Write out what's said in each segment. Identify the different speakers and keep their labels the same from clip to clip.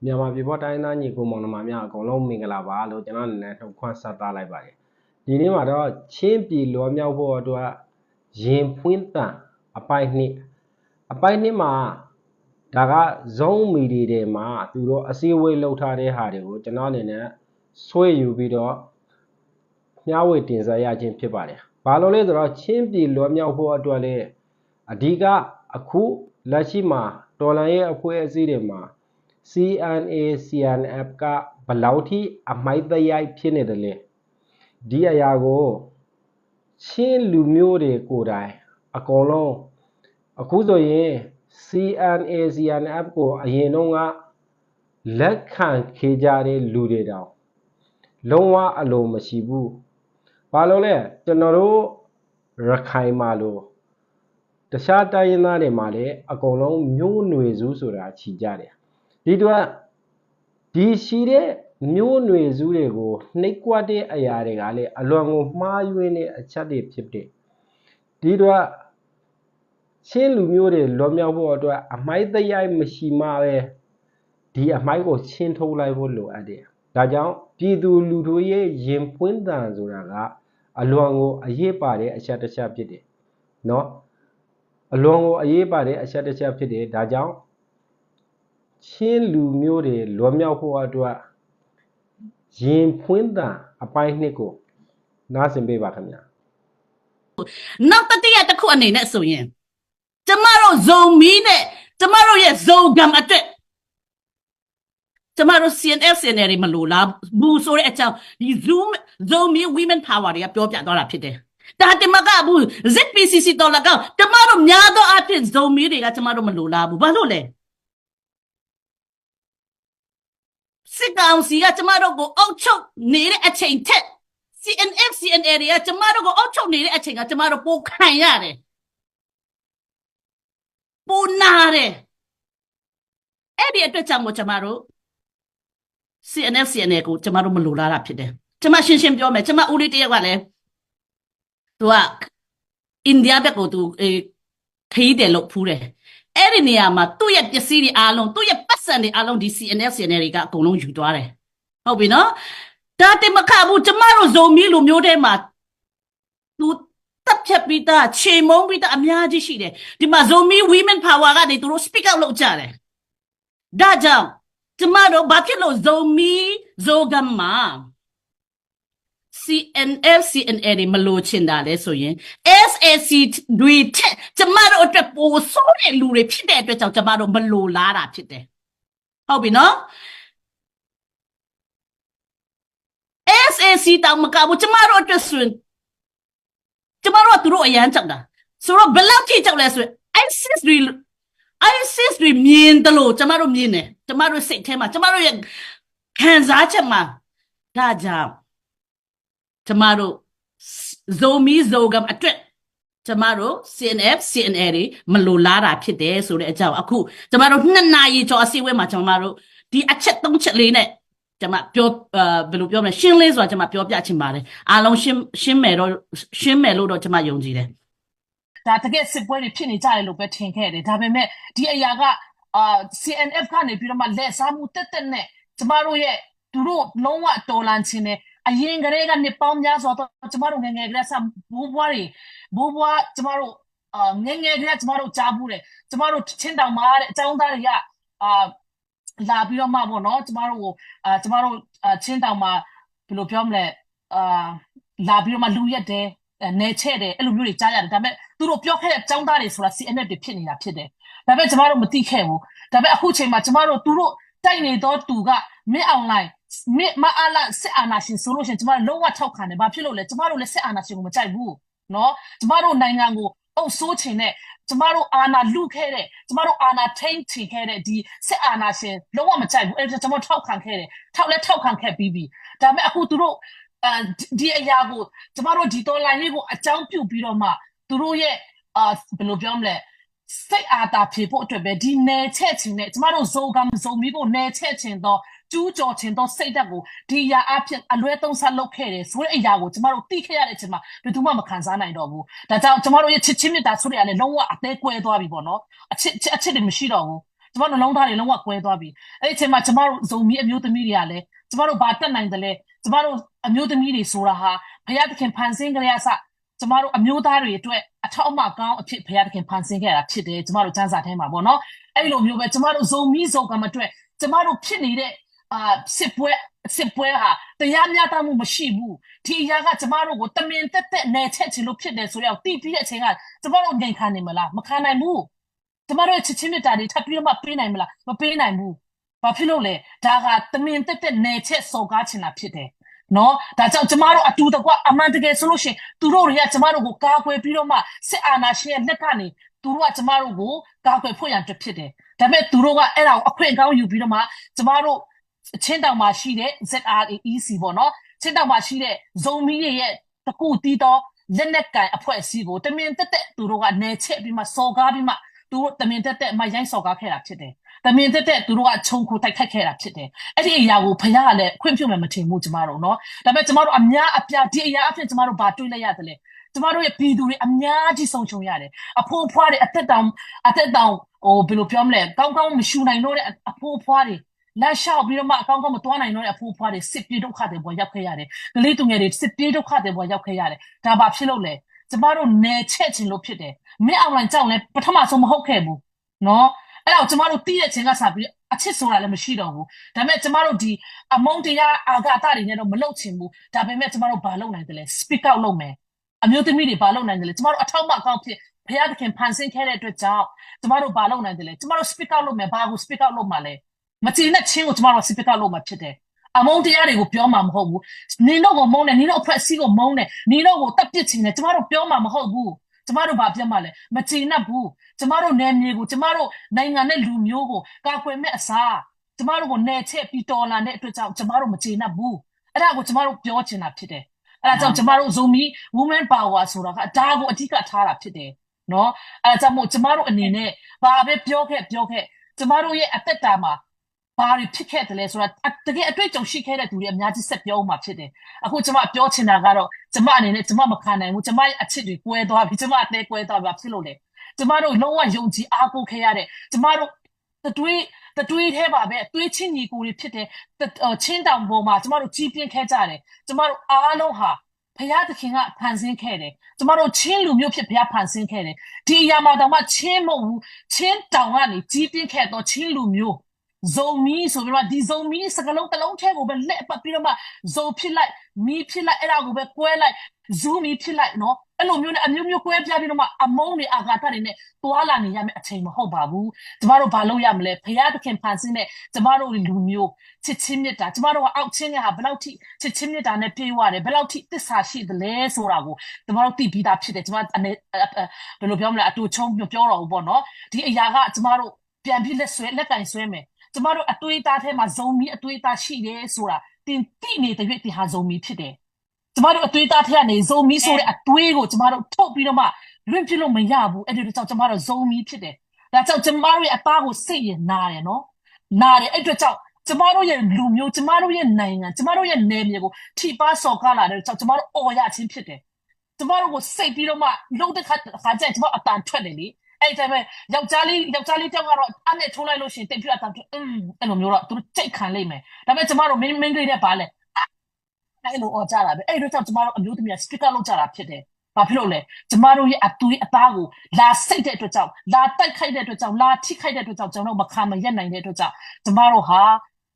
Speaker 1: မြန်မာပြည်ပေါ်တိုင်းသားညီကိုမောင်နှမများအကုန်လုံးမင်္ဂလာပါလို့ကျွန်တော်အနေနဲ့ထုတ်ခွန်းဆက်သားလိုက်ပါတယ်ဒီနေ့မှာတော့ချင်းပြည်လွန်မြောက်ဖို့အတွက်ရင်ဖွင့်တန်အပိုင်းနှစ်မှာဒါကဇုံမီဒီတွေမှာသူတို့အစည်းအဝေးလုပ်ထားတဲ့ဟာတွေကိုကျွန်တော်အနေနဲ့ဆွဲယူပြီးတော့မျှဝေတင်ဆက်ရခြင်းဖြစ်ပါတယ်ဘာလို့လဲဆိုတော့ချင်းပြည်လွန်မြောက်ဖို့အတွက်လေအဓိကအခုလက်ရှိမှာတော်လှန်ရေးအဖွဲ့အစည်းတွေမှာ CNA CNF ကဘလောက်ထိအမိုက်တရိုက်ဖြစ်နေတယ်လေဒီအရာကိုချင်းလူမျိုးတွေကိုယ်တိုင်အကုန်လုံးအခုဆိုရင် CNA CNF ကိုအရင်တော့ကလက်ခံခေကြတဲ့လူတွေတောင်လုံးဝအလိုမရှိဘူးဘာလို့လဲကျွန်တော်တို့ရခိုင်မှာလို့တခြားတိုင်းရင်းသားတွေမှာလည်းအကုန်လုံးမျိုးနွယ်စုဆိုတာခြိကြတယ်ဒီတော့ဒီရှိတဲ့မျိုးနွယ်စုတွေကိုနှိပ်ကွက်တဲ့အရာတွေကလည်းအလွန်ကိုမှားယွင်းတဲ့အချက်တွေဖြစ်တယ်ဒီတော့ချင်းလူမျိုးတွေလွန်မြောက်ဖို့အတွက်အမိုက်တရိုက်မရှိမှပဲဒီအမိုက်ကိုချင်းထုတ်လိုက်ဖို့လိုအပ်တယ်ဒါကြောင့်ပြည်သူလူထုရဲ့ရင်ပွင့်တန်ဆိုတာကအလွန်ကိုအရေးပါတဲ့အချက်တစ်ချက်ဖြစ်တယ်နော်အလွန်ကိုအရေးပါတဲ့အချက်တစ်ချက်ဖြစ်တယ်ဒါကြောင့်ချင်းလူမျိုးတွေလွန်မြောက်ဖို့အတွက်ရင်ဖွင့်တာအပိုင်းနှစ်ကိုနားဆင်ပေးပါခင်ဗျာ
Speaker 2: နောက်တတိယတစ်ခုအနေနဲ့ဆိုရင်ကျမတို့ဇုံမီနဲ့ကျမတို့ရဲ့ဇုံကံအတွက်ကျမတို့ CNF တွေမလို့လားဘူးဆိုတဲ့အကြောင်းဒီ ဇုံမီ women power တွေကပြောပြသွားတာဖြစ်တယ်ဒါတမကဘူး ZPCC တော်လည်းကောင်းကျမတို့များသောအားဖြင့်ဇုံမီတွေကကျမတို့မလို့လားဘူးဘာလို့လဲစစ်ကောင်စီကကျမတို့ကိုအုပ်ချုပ်နေတဲ့အချိန်ထက် CNF CNA တွေကကျမတို့ကိုအုပ်ချုပ်နေတဲ့အချိန်ကကျမတို့ပိုခံရတယ်ပိုနာတယ်အဲ့ဒီအတွက်ကြောင့်မို့ကျမတို့ CNF CNA ကိုကျမတို့မလိုလားတာဖြစ်တယ်ကျမရှင်းရှင်းပြောမယ်ကျမဦးလေးတယောက်ကလည်းသူကအိန္ဒိယဘက်ကိုသူခရီးတယ်လို့ဖူးတယ်အဲ့ဒီနေရာမှာသူ့ရဲ့ပစ္စည်းတွေအားလုံးသူ့ရဲ့ပတ်စံတွေအားလုံးဒီ CNF CNA တွေကအကုန်လုံးယူသွားတယ်ဟုတ်ပြီနော်ဒါတင်မခဘူးကျမတို့ဇုံမီလူမျိုးတွေမှာသူတပ်ဖြတ်ပြီးသားခြေမုံပြီးသားအများကြီးရှိတယ်ဒီမှာဇုံမီ women power ကနေသူတို့ speak out လုပ်ကြတယ်ဒါကြောင့်ကျမတို့ဘာဖြစ်လို့ဇုံမီဇိုဂမ်မှာ CNF CNA တွေမလို့ချင်တာလဲဆိုရင် SAC တွေထက်ကျမတို့အတွက်ပိုဆိုးတဲ့လူတွေဖြစ်တဲ့အတွက်ကြောင့်ကျမတို့မလို့လားတာဖြစ်တယ်ဟုတ်ပြီနော် SAC တောင်မကဘူးကျမတို့အတွက်ဆိုရင်ကျမတို့ကသူတို့အရန်ကြောက်တာဆိုတော့ဘယ်လောက်ထိကြောက်လဲဆိုရင် ISIS တွေမြင်တယ်လို့ကျမတို့မြင်တယ်ကျမတို့စိတ်ထဲမှာကျမတို့ရဲ့ခံစားချက်မှာဒါကြောင့်ကျမတို့ဇုံမီဇိုဂမ်အတွက်ကျမတို့ CNF CNA တွေမလိုလားတာဖြစ်တယ်ဆိုတဲ့အကြောင်းအခုကျမတို့2နာရီကျော်အစည်းအဝေးမှာကျမတို့ဒီအချက်3ချက်လေးနဲ့ကျမပြောဘယ်လိုပြောမလဲရှင်းလေးဆိုတာကျမပြောပြချင်ပါတယ်အားလုံးရှင်းမယ်လို့တော့ကျမယုံကြည်တယ်ဒါတကယ်စစ်ပွဲတွေဖြစ်နေကြတယ်လို့ပဲထင်ခဲ့တယ်ဒါပေမဲ့ဒီအရာကCNF ကနေပြီးတော့မှလက်စားမှုတက်နဲ့ကျမတို့ရဲ့သူတို့လုံးဝတော်လန်ခြင်းနဲ့အရင်ကတည်းကနေပေါင်းများစွာတော့ကျမတို့ငယ်ငယ်ကလေးစဘိုးဘွားကျမတို့ငယ်ငယ်ကလေးကျမတို့ကြားဘူးတယ်ကျမတို့ချင်းတောင်မှာတဲ့အကြောင်းသားတွေကလာပြီးတော့မှပေါ့နော်ကျမတို့ချင်းတောင်မှာဘယ်လိုပြောမလဲလာပြီးတော့မှလူရက်တယ်နေချဲ့တယ်အဲ့လိုမျိုးတွေကြားရတယ်ဒါပေမဲ့သူတို့ပြောခဲ့တဲ့အကြောင်းသားတွေဆိုတာ CNF တွေဖြစ်နေတာဖြစ်တယ်ဒါပေမဲ့ကျမတို့မသိခဲ့ဘူးဒါပေမဲ့အခုချိန်မှာကျမတို့သူတို့တိုက်နေတော့သူကမင်းအွန်လိုင်းမအားလာစစ်အာဏာရှင်ဆိုလို့ရှိရင်ကျမတို့လုံးဝထောက်ခံတယ်ဘာဖြစ်လို့လဲကျမတို့လည်းစစ်အာဏာရှင်ကိုမကြိုက်ဘူးနော်ကျမတို့နိုင်ငံကိုအုပ်စိုးချင်တဲ့ကျမတို့အာဏာလုခဲ့တဲ့ကျမတို့အာဏာထိန်းချင်ခဲ့တဲ့ဒီစစ်အာဏာရှင်လုံးဝမကြိုက်ဘူးအဲ့ဒါကျမတို့ထောက်ခံခဲ့တယ်ထောက်ခံခဲ့ပြီးဒါပေမဲ့အခုသူတို့ဒီအရာကိုကျမတို့ဒီတော်လိုင်းလေးကိုအကြောင်းပြုပြီးတော့မှသူတို့ရဲ့ဘယ်လိုပြောမလဲစိတ်အားတာဖြေဖို့အတွက်ပဲဒီနယ်ချက်ချင်းနဲ့ကျမတို့ဇုံမီကိုနယ်ချက်ချင်းတော့ကျူးကျော်ချင်းတော့စိတ်ဓာတ်ကိုဒီအရာအဖြစ်အလွဲသုံးစားလုပ်ခဲ့တယ်ဆိုတဲ့အရာကိုကျမတို့သိခဲ့ရတဲ့အချိန်မှာဘယ်သူမှမခံစားနိုင်တော့ဘူးဒါကြောင့်ကျမတို့ရဲ့ချစ်ချင်းမြတ်တာဆိုတဲ့အရာလည်းလုံးဝအသေးကွဲသွားပြီပေါ့နော်အချစ်တွေမရှိတော့ဘူး ကျမတို့လုံးသားတွေလုံးဝကွဲသွားပြီအဲ့ဒီအချိန်မှာကျမတို့ဇုံမီအမျိုးသမီးတွေကလည်းကျမတို့ဘာတက်နိုင်တယ်လဲကျမတို့အမျိုးသမီးတွေဆိုတာဟာဘုရားသခင်ဖန်ဆင်းကြရစကျမတို့အမျိုးသားတွေအတွက်အထောက်အမကောင်းအဖြစ်ဘုရားသခင်ဖန်ဆင်းခဲ့တာဖြစ်တယ်ကျမတို့စံစာထဲမှာပေါ့နော်အဲ့လိုမျိုးပဲကျမတို့ဇုံမီဇုံကမအတွက်ကျမတို့ဖြစ်နေတဲ့စစ်ပွဲဟာတရားမျှတမှုမရှိဘူးဒီအရာကကျမတို့ကိုတမင်တက်တက်နယ်ချက်ချင်လို့ဖြစ်တယ်ဆိုတော့တီးပြီးတဲ့အချိန်ကကျမတို့ငြိမ်ခံနေမလားမခံနိုင်ဘူးကျမတို့ရဲ့ချစ်ချင်းမြတ်တာတွေထပ်ပြီးတော့မှပေးနိုင်မလားမပေးနိုင်ဘူးဘာဖြစ်လို့လဲဒါကတမင်တက်တက်နယ်ချက်စော်ကားချင်တာဖြစ်တယ်နော်ဒါကြောင့်ကျမတို့အတူတကွအမှန်တကယ်ဆိုလို့ရှိရင်သူတို့တွေကကျမတို့ကိုကာကွယ်ပြီးတော့မှစစ်အာဏာရှင်ရဲ့လက်ကနေသူတို့ကကျမတို့ကိုကာကွယ်ဖို့ရန်ဖြစ်တယ်ဒါပေမဲ့သူတို့ကအဲ့ဒါကိုအခွင့်အကောင်းယူပြီးတော့မှကျမတို့ချင်းတောင်မှာရှိတဲ့ ZREC ပေါ့နော်ချင်းတောင်မှာရှိတဲ့ဇုံမီတွေရဲ့တကူတီးတော့လက်နက်ကန်အဖွဲ့အစည်းကိုတမင်တက်တက်သူတို့ကနေချက်ပြီးမှစော်ကားပြီးမှသူတို့တမင်တက်တက်မရိုင်းစော်ကားခဲ့တာဖြစ်တယ်တမင်တက်တက်သူတို့ကခြုံခိုတိုက်ခိုက်ခဲ့တာဖြစ်တယ်အဲ့ဒီအရာကိုဖခင်ကလည်းခွင့်ပြုမယ်မထင်ဘူးကျမတို့နော်ဒါပေမဲ့ကျမတို့အများအပြားဒီအရာအဖြစ်ကျမတို့ဘာတွေးလိုက်ရတယ်လဲကျမတို့ရဲ့ပြည်သူတွေအများကြီးဆုံးရှုံးရတယ်အဖိုးဖွားတွေအသက်တောင်ဟိုဘယ်လိုပြောမလဲကောင်းကောင်းမရှူနိုင်တော့တဲ့အဖိုးဖွားတွေလက်လျှောက်ပြီးတော့မှအကောင်းကောင်းမတွားနိုင်တော့တဲ့အဖိုးဖွားတွေစစ်ပြေးဒုက္ခတွေပေါ်ရောက်ခဲ့ရတယ်ကလေးသူငယ်တွေစစ်ပြေးဒုက္ခတွေပေါ်ရောက်ခဲ့ရတယ်ဒါဘာဖြစ်လို့လဲကျမတို့နယ်ချက်ချင်းလို့ဖြစ်တယ်မင်းအောင်လိုင်းကြောင့်လည်းပထမဆုံးမဟုတ်ခဲ့ဘူးနော်အဲ့တော့ကျမတို့တီးတဲ့ချိန်ကစပြီးအချစ်ဆိုတာလည်းမရှိတော့ဘူးဒါပေမဲ့ကျမတို့ဒီအမုန်းတရားအာဃာတတွေနဲ့တော့မလုပ်ချင်ဘူးဒါပေမဲ့ကျမတို့ဘာလုပ်နိုင်တယ်လဲ speak out လုပ်မယ်အမျိုးသမီးတွေဘာလုပ်နိုင်တယ်လဲကျမတို့အထောက်မအကောင်းဖြစ်ဘုရားသခင်ဖန်ဆင်းခဲ့တဲ့အတွက်ကြောင့်ကျမတို့ဘာလုပ်နိုင်တယ်လဲကျမတို့ speak out လုပ်မယ်ဘာကို speak out လုပ်မှာလဲမကျေနပ်ခြင်းကိုကျမတို့ speak out လုပ်မှာဖြစ်တယ်အမုန်းတရားတွေကိုပြောမှာမဟုတ်ဘူးနင်တို့ကိုမုန်းတယ်နင်တို့အဖွဲ့အစည်းကိုမုန်းတယ်နင်တို့ကိုတပ်ပစ်ချင်တယ်ကျမတို့ပြောမှာမဟုတ်ဘူးကျမတို့ဘာပြောမှာလဲမကျေနပ်ဘူးကျမတို့နယ်မြေကိုကျမတို့နိုင်ငံနဲ့လူမျိုးကိုကာကွယ်မဲ့အစားကျမတို့ကိုနယ်ချက်ပြီးတော်လာတဲ့အတွက်ကြောင့်ကျမတို့မကျေနပ်ဘူးအဲ့ဒါကိုကျမတို့ပြောချင်တာဖြစ်တယ်အဲ့ဒါကြောင့်ကျမတို့ Zomi Women Power ဆိုတာကဒါကိုအဓိကထားတာဖြစ်တယ်နော်အဲ့ဒါကြောင့်မို့ကျမတို့အနေနဲ့ဘာပဲပြောခဲ့ကျမတို့ရဲ့အသက်တာမှာဘာတွေဖြစ်ခဲ့တယ်လဲဆိုတာတကယ်အတွေ့အကြုံရှိခဲ့တဲ့သူတွေအများကြီးဆက်ပြောမှဖြစ်တယ်အခုကျမပြောချင်တာကတော့ကျမအနေနဲ့ကျမမခံနိုင်ဘူးကျမရဲ့အချစ်တွေကွဲသွားပြီကျမအသေးကွဲသွားပြီဖြစ်လို့လေကျမတို့လုံးဝယုံကြည်အားကိုးခဲ့ရတဲ့ကျမတို့တတွေးထဲပါပဲတွေးချင်းညီကိုတွေဖြစ်တဲ့ချင်းတောင်ပေါ်မှာကျမတို့ကြီးပြင်းခဲ့ကြတယ်ကျမတို့အားလုံးဟာဘုရားသခင်ကဖန်ဆင်းခဲ့တယ်ကျမတို့ချင်းလူမျိုးဖြစ်ဘုရားဖန်ဆင်းခဲ့တယ်ဒီအရာမှာတော့မှချင်းမဟုတ်ဘူးချင်းတောင်ကနေကြီးပြင်းခဲ့တော့ချင်းလူမျိုးဇုံမီဆိုပြီးတော့ဒီဇုံမီစကလုံးတစ်လုံးထဲကိုပဲလက်ပတ်ပြီးတော့မှဇုံဖြစ်လိုက်မီဖြစ်လိုက်အဲ့ဒါကိုပဲကွဲလိုက်ဇူမီဖြစ်လိုက်နော်အဲ့လိုမျိုးနဲ့အမျိုးမျိုးကွဲပြားပြီးတော့မှအမုန်းတွေအာဃာတတွေနဲ့တွာလာနေရမယ့်အချိန်မဟုတ်ပါဘူးကျမတို့ဘာလုပ်ရမလဲဘုရားသခင်ဖန်ဆင်းတဲ့ကျမတို့လူမျိုးချစ်ချင်းမြတ်တာကျမတို့ကအောက်ချင်းကဘယ်လောက်ထိချစ်ချင်းမြတ်တာနဲ့ပြေးရတယ်ဘယ်လောက်ထိသစ္စာရှိသလဲဆိုတာကိုကျမတို့သိပြီးသားဖြစ်တယ်ကျမဘယ်လိုပြောမလဲအတူချုံပြောတော့ဘူးပေါ့နော်ဒီအရာကကျမတို့ပြန်ပြီးလက်ကင်ဆွဲမယ်ကျမတို့အသွေးသားထဲမှာဇုံမီအသွေးသားရှိတယ်ဆိုတာတင်တိနေတဲ့ရွေ့တင်ဟာဇုံမီဖြစ်တယ်ကျမတို့အသွေးသားထဲကနေဇုံမီဆိုတဲ့အသွေးကိုကျမတို့ထုတ်ပြီးတော့မှလွင့်ပြလို့မရဘူးအဲ့ဒီတော့ကျမတို့ဇုံမီဖြစ်တယ်ဒါကြောင့်ကျမတို့ရဲ့အသားကိုစိတ်ရင်နာတယ်နော်နာတယ်အဲ့ဒီတော့ကျမတို့ရဲ့လူမျိုးကျမတို့ရဲ့နိုင်ငံကျမတို့ရဲ့နယ်မြေကိုထိပါစော်ကားလာတဲ့ကြောင့်ကျမတို့အော်ရခြင်းဖြစ်တယ်ကျမတို့ကိုစိတ်ပြီးတော့မှလုံးတဲ့ခါကျကျမတို့အတန်ထွက်တယ်လေအဲ့ဒါပဲယောက်ျားလေးတောက်ကတော့အနဲ့ထိုးလိုက်လို့ရှိရင်တိတ်ပြတ်တာအဲ့လိုမျိုးတော့သူတို့ကြိတ်ခံလိုက်မယ်ဒါပေမဲ့ကျမတို့မင်းကလေးတဲ့ပါလဲအဲ့လိုအော်ကြတာပဲအဲ့ဒီတော့ကျမတို့အမျိုးသမီးက speaker လုပ်ကြတာဖြစ်တယ်ဘာဖြစ်လို့လဲကျမတို့ရဲ့အတူအသားကိုလာစိတ်တဲ့အတွက်ကြောင့်လာတိုက်ခိုက်တဲ့အတွက်ကြောင့်လာထိခိုက်တဲ့အတွက်ကြောင့်ကျွန်တော်မခံမရက်နိုင်တဲ့အတွက်ကြောင့်ကျမတို့ဟာ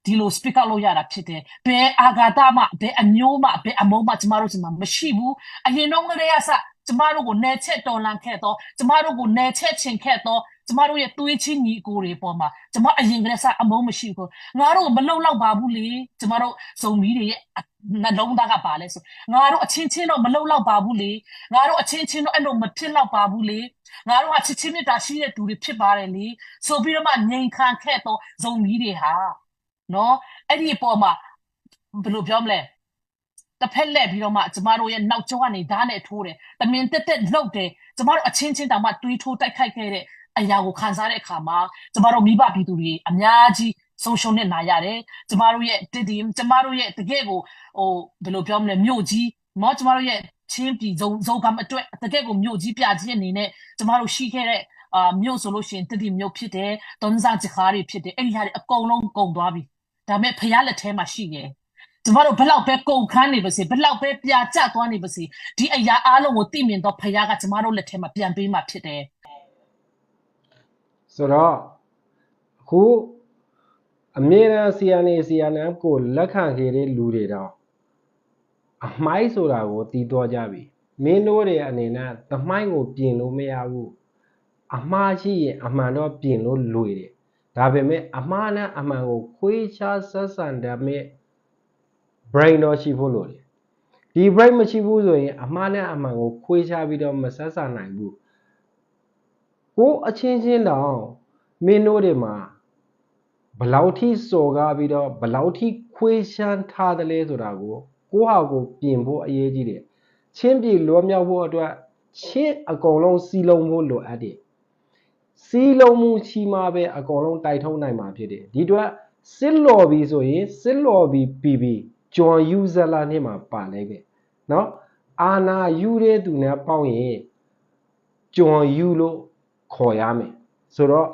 Speaker 2: ဒီလို speak out လုပ်ရတာဖြစ်တယ်ဘယ်အာဃာတမှဘယ်အမျိုးမှဘယ်အမုန်းမှကျမတို့ဒီမှာမရှိဘူးအရင်တော့ကလေးကစကျမတို့ကိုနယ်ချက်တော်လန်ခဲ့တော့ကျမတို့ကိုနယ်ချက်ချင်ခဲ့တော့ကျမတို့ရဲ့သွေးချင်းညီကိုတွေပေါ်မှာကျမအရင်ကလေးစအမုန်းမရှိဘူးငါတို့မလုံလောက်ပါဘူးလေကျမတို့စုံမီးတွေရဲ့နှလုံးသားကပါလဲဆိုငါတို့အချင်းချင်းတော့မလုံလောက်ပါဘူးလေငါတို့အချင်းချင်းတော့အဲ့လိုမဖြစ်လောက်ပါဘူးလေငါတို့ကချစ်ချင်းမြတ်တာရှိတဲ့သူတွေဖြစ်ပါတယ်လေဆိုပြီးတော့မှငြိမ်ခံခဲ့တော့စုံမီးတွေဟာနော်အဲ့ဒီအပေါ်မှာဘယ်လိုပြောမလဲတစ်ဖက်လက်ပြီးတော့မှကျမတို့ရဲ့နောက်ကျောကနေဓာတ်နဲ့ထိုးတယ်တမင်တက်လှုပ်တယ်ကျမတို့အချင်းချင်းတောင်မှတွေးထိုးတိုက်ခိုက်ခဲ့တဲ့အရာကိုခံစားတဲ့အခါမှာကျမတို့မိဘပြည်သူတွေအများကြီးဆုံးရှုံးနေနာရတယ်ကျမတို့ရဲ့ကျမတို့ရဲ့တကယ်ကိုဘယ်လိုပြောမလဲမြို့ကြီးမောကျမတို့ရဲ့ချင်းပြည်ဇုံကံအတွက်တကယ်ကိုမြို့ကြီးပြကြီးအနေနဲ့ကျမတို့ရှိခဲ့တဲ့ မြို့ဆိုလို့ရှိရင်တတိမြို့ဖြစ်တယ်တွန်းစားချခါတွေဖြစ်တယ်အဲ့ဒီဟာတွေအကုန်လုံးကုန်သွားပြီဒါပေမဲ့ဖရားလက်ထဲမှာရှိတယ်ကျမတို့ဘလောက်ပဲကုန်ခန်းနေပါစေဘလောက်ပဲပြာကျသွားနေပါစေဒီအရာအားလုံးကိုသိမြင်တော့ဖရားကကျမတို့လက်ထဲမှာပြန်ပေးမှဖြစ်တယ်
Speaker 1: ဆိုတော့အခုအမြဲတမ်းဆီယန်ကိုလက်ခံခဲ့တဲ့လူတွေတော့အမိုက်ဆိုတာကိုတီးတော့ကြပြီမင်းတို့တွေအနေနဲ့သမိုင်းကိုပြင်လို့မရဘူးအမှားရှိရင်အမှန်တော့ပြင်လို့လွယ်တယ်ဒါပေမဲ့အမှားနဲ့အမှန်ကိုခွဲခြားဆက်ဆံတဲ့မဲ့ brain တော့ရှိဖို့လိုတယ်ဒီ brain မရှိဘူးဆိုရင်အမှားနဲ့အမှန်ကိုခွဲခြားပြီးတော့မဆက်ဆံနိုင်ဘူးကိုအချင်းချင်းတော့မင်းတို့တွေမှာဘလောက်ထိစော်ကားပြီးတော့ဘလောက်ထိခွဲခြားထားတယ်လဲဆိုတာကိုဟာကိုပြင်ဖို့အရေးကြီးတယ်ချင်းပြည်လွတ်မြောက်ဖို့အတွက်ချင်းအကုန်လုံးစီလုံးဖို့လိုအပ်တယ်စီလုံးမှုချီမှာပဲအကုန်လုံးတိုက်ထုံးနိုင်မှာဖြစ်တယ်ဒီအတွက်စစ်လော်ဘီဆိုရင်စစ်လော်ဘီပြီးဂျွန်ယူဇလာနဲ့မှာပါလိုက်ပဲเนาะအာနာယူတဲ့သူနဲ့ပေါင်းရင်ဂျွန်ယူလို့ခေါ်ရမယ်ဆိုတော့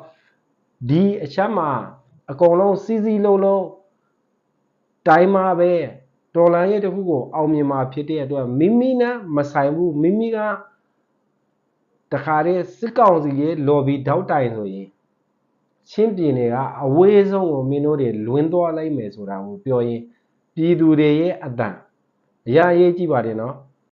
Speaker 1: ဒီအချက်မှာအကုန်လုံးစီလုံးတိုင်းမှာပဲဒေါ်လာရဲ့တခုကိုအောင်မြင်မှာဖြစ်တဲ့အတွက်မိမိနဲ့မဆိုင်ဘူးမိမိကတခါတည်းစစ်ကောင်စီရဲ့ lobby တောက်တိုင်ဆိုရင်ချင်းပြည်နယ်ကအဝေးဆုံးကိုမင်းတို့တွေလွင်းသွားလိုက်မယ်ဆိုတာကိုပြောရင်ပြည်သူတွေရဲ့အတန်အရာရေးကြည့်ပါတယ်နော်